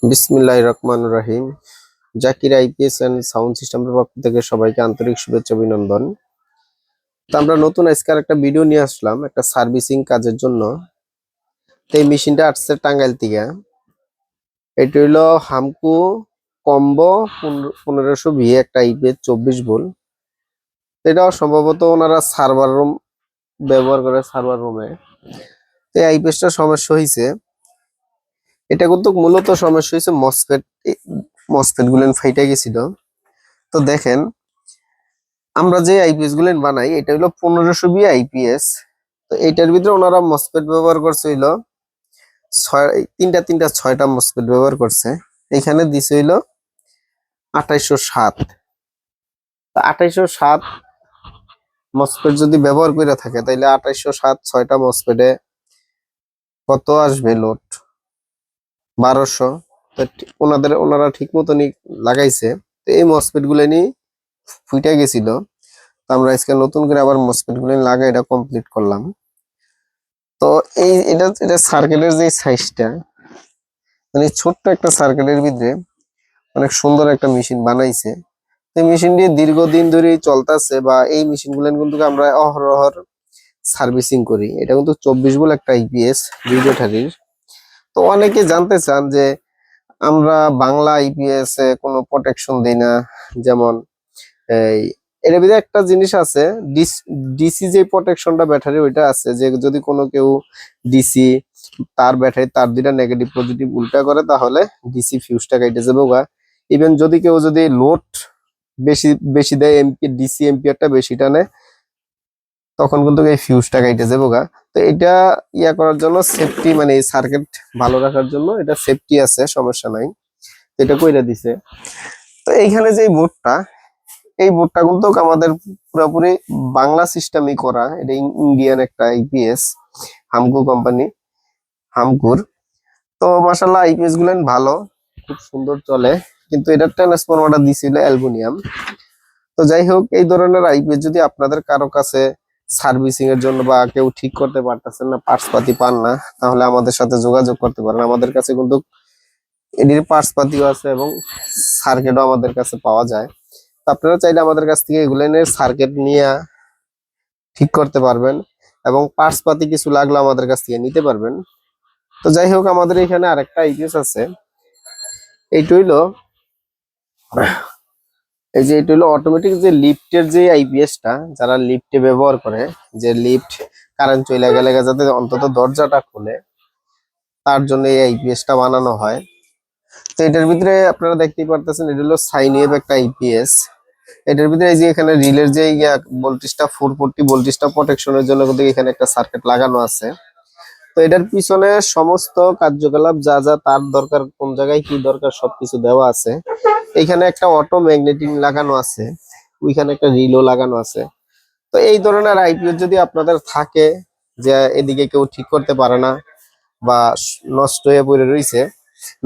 বিসমিল্লাহির রহমানির রহিম। Zakir IPS and sound সিস্টেমের পক্ষ থেকে সবাইকে আন্তরিক শুভেচ্ছা অভিনন্দন। তো আমরা নতুন আজকে একটা ভিডিও নিয়ে আসলাম একটা সার্ভিসিং কাজের জন্য। তো এই মেশিনটা আসছে টাঙ্গাইল থেকে। এটা হইলো হামকু কম্বো 1500 ভি একটা আইপিএস 24 ভোল্ট। এটাও সম্ভবত ওনারা সার্ভার রুম ব্যবহার করে, সার্ভার রুমে। তো এই আইপিএসটা সমস্যা হয়েছে, এটা কিন্তু মূলত সমস্যা হয়েছে মসফেট গুলেন ফাইটা গেছিল। তো দেখেন, আমরা যে আইপিএস গুলো বানাই এটা হলো 1500 বি আইপিএস। তো এইটার ভিতরে ওনারা মসফেট ব্যবহার করছে হইলো তিনটা 6টা মসফেট ব্যবহার করছে। এখানে দিছে হইলো 2807। 2807 মসফেট যদি ব্যবহার করে থাকে তাইলে 2807 6টা মসফেটে কত আসবে লোড? 1200। তো ওনারা ঠিক মতনই লাগাইছে। তো এই মসফেট গুলো নিয়ে ফুইটা গেছিল। তো আমরা আজকে নতুন করে আবার মসফেট গুলো লাগাই এটা কমপ্লিট করলাম। তো এটা সার্কেলের যে সাইজটা, মানে ছোট্ট একটা সার্কেলের ভিতরে অনেক সুন্দর একটা মেশিন বানাইছে। এই মেশিন দিয়ে দীর্ঘদিন ধরে চলতেছে, বা এই মেশিন গুলো কিন্তু আমরা অহরহর সার্ভিসিং করি। এটা কিন্তু 24 ভোল্ট একটা আইপিএস ভিডিওটারির। তো অনেকে জানতে চান যে আমরা বাংলা আইপিএস এ কোনো প্রোটেকশন দেই না, যেমন এই এর ভিতরে একটা জিনিস আছে, ডিসি যে প্রোটেকশনটা ব্যাটারি ওইটা আছে, যে যদি কোনো কেউ ডিসি তার ব্যাটারি তার দুইটা নেগেটিভ পজিটিভ উল্টা করে তাহলে ডিসি ফিউজটা কেটে যাবে গা। ইভেন যদি কেউ যদি লোড বেশি বেশি দেয়, ডিসি এম্পিয়ারটা বেশি টানে, তখন কিন্তু এই ফিউজটা কেটে যাবে গা। তো এটা ইয়া করার জন্য সেফটি, মানে এই সার্কিট ভালো রাখার জন্য এটা সেফটি আছে, সমস্যা নাই। এটা কইরা দিছে। তো এইখানে যে বোর্ডটা, এই বোর্ডটা কিন্তু আমাদের পুরোপুরি বাংলা সিস্টেমই করা। এটা ইন্ডিয়ান একটা আইপিএস, হামকু কোম্পানি, হামকুর। তো মাশাআল্লাহ আইপিএস গুলেন ভালো, খুব সুন্দর চলে। কিন্তু এটার ট্রান্সফরমারটা দিছিল অ্যালুমিনিয়াম। তো যাই হোক, এই ধরনের আইপিএস যদি আপনাদের কারো কাছে সার্ভিসিং এর জন্য বা কেউ ঠিক করতে পারতেছেন না, পার্টস পাতি পান না, তাহলে আমাদের সাথে যোগাযোগ করতে পারেন। আমাদের কাছে কিন্তু এটির পার্টস পাতিও আছে এবং সার্কিটও আমাদের কাছে পাওয়া যায়। তো আপনারা চাইলে আমাদের কাছ থেকে এগুলো নিয়ে সার্কিট নিয়ে ঠিক করতে পারবেন, এবং পার্টস পাতি কিছু লাগলে আমাদের কাছ থেকে নিতে পারবেন। তো যাই হোক, আমাদের এখানে আরেকটা আইপিএস আছে। এইটা হইলো এটা হলো অটোমেটিক যে লিফটের যে আইপিএসটা, যারা লিফটে ব্যবহার করে, যে লিফট কারেন্ট চলে গেলে যাতে অন্তত দরজাটা খুলে, তার জন্য এই আইপিএসটা বানানো হয়। তো এটার ভিতরে আপনারা দেখতেই পারতেছেন, এটা হলো সাইন ওয়েভ একটা আইপিএস। এটার ভিতরে এই যে এখানে রিলের যে ভোল্টেজটা 440 ভোল্টেজটা প্রোটেকশনের জন্য কিন্তু এখানে একটা সার্কিট লাগানো আছে। তো এটার পিছনে সমস্ত কার্যকলাপ যা যা তার দরকার, কোন জায়গায় কি দরকার সবকিছু দেওয়া আছে। এখানে একটা অটো ম্যাগনেটিং লাগানো আছে, ওইখানে একটা রিলও লাগানো আছে। তো এই ধরনের আইপিএস যদি আপনাদের থাকে, যে এদিকে কেউ ঠিক করতে পারে না বা নষ্ট হয়ে পড়ে রয়েছে,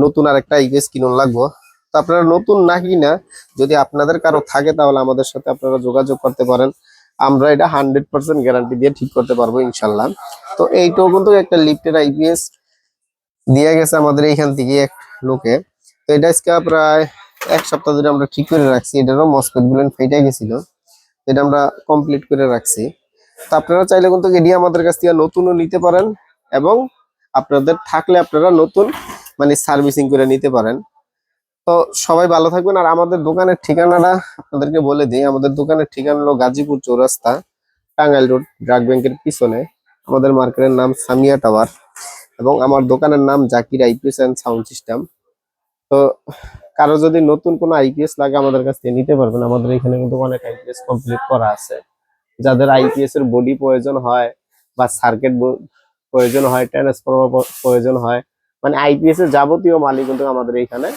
নতুন আর একটা আইপিএস কিনুন লাগবো, তো আপনারা নতুন না কিনা যদি আপনাদের কারো থাকে তাহলে আমাদের সাথে আপনারা যোগাযোগ করতে পারেন। আমরা এটা 100% গ্যারান্টি দিয়ে ঠিক করতে পারবো ইনশাল্লাহ। তো এইটাও কিন্তু একটা লিফটের আইপিএস দিয়ে গেছে আমাদের এইখান থেকে এক লোকে। তো এটা আজকে প্রায় 1 সপ্তাহ ধরে আমরা ঠিক করে রাখছি। এটারও মসফেট গুলো ফেটে গেছিল, এটা আমরা কমপ্লিট করে রাখছি। তো আপনারা চাইলে কিন্তু এটি আমাদের কাছ থেকে নতুনও নিতে পারেন, এবং আপনাদের থাকলে আপনারা নতুন মানে সার্ভিসিং করে নিতে পারেন। তো সবাই ভালো থাকবেন। আর আমাদের দোকানের ঠিকানাটা আপনাদেরকে বলে দিই। আমাদের দোকানের ঠিকানা হলো গাজীপুর চৌরাস্তা, টাঙ্গাইল রোড, ড্রাগ ব্যাংকের পিছনে। আমাদের মার্কেটের নাম সামিয়া টাওয়ার, এবং আমার দোকানের নাম Zakir IPS and sound system. তো কারো যদি নতুন কোনো আইপিএস লাগে আমাদের কাছ থেকে নিতে পারবেন। আমাদের এখানে কিন্তু অনেক আইপিএস কমপ্লিট করা আছে। যাদের আইপিএস এর বডি প্রয়োজন হয় বা সার্কিট প্রয়োজন হয়, ট্রান্সফরমার প্রয়োজন হয়, মানে আইপিএস এর যাবতীয় মালই কিন্তু আমাদের এখানে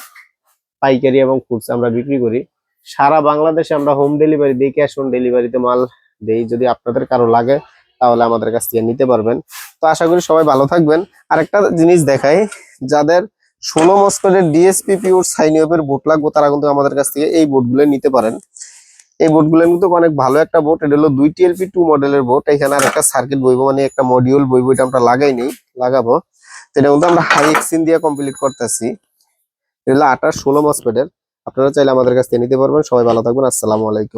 পাইকারি এবং খুচরা আমরা বিক্রি করি। সারা বাংলাদেশে আমরা হোম ডেলিভারি দিই, ক্যাশ অন ডেলিভারিতে মাল দেই। যদি আপনাদের কারো লাগে তাহলে আমাদের কাছ থেকে নিতে পারবেন। তো আশা করি সবাই ভালো থাকবেন। আর একটা জিনিস দেখাই, যাদের 16 মসফেটের ডিএসপি পিওর সাইন ওয়েভের বোর্ড লাগবে তারা কিন্তু আমাদের কাছ থেকে এই বোর্ডগুলো নিতে পারেন। এই বোর্ডগুলো কিন্তু অনেক ভালো একটা বোর্ড। এটা হলো 2TLP2 মডেলের বোর্ড। এখানে আর একটা সার্কিট বইবো, মানে একটা মডিউল বইবো, এটা আমরা লাগাইনি, লাগাবো। তো এটা কিন্তু আমরা হাই এক্সিন দিয়ে কমপ্লিট করতেছি। এটা হলো 28-16 মসফেটের। আপনারা চাইলে আমাদের কাছ থেকে নিতে পারবেন। সবাই ভালো থাকবেন। আসসালামু আলাইকুম।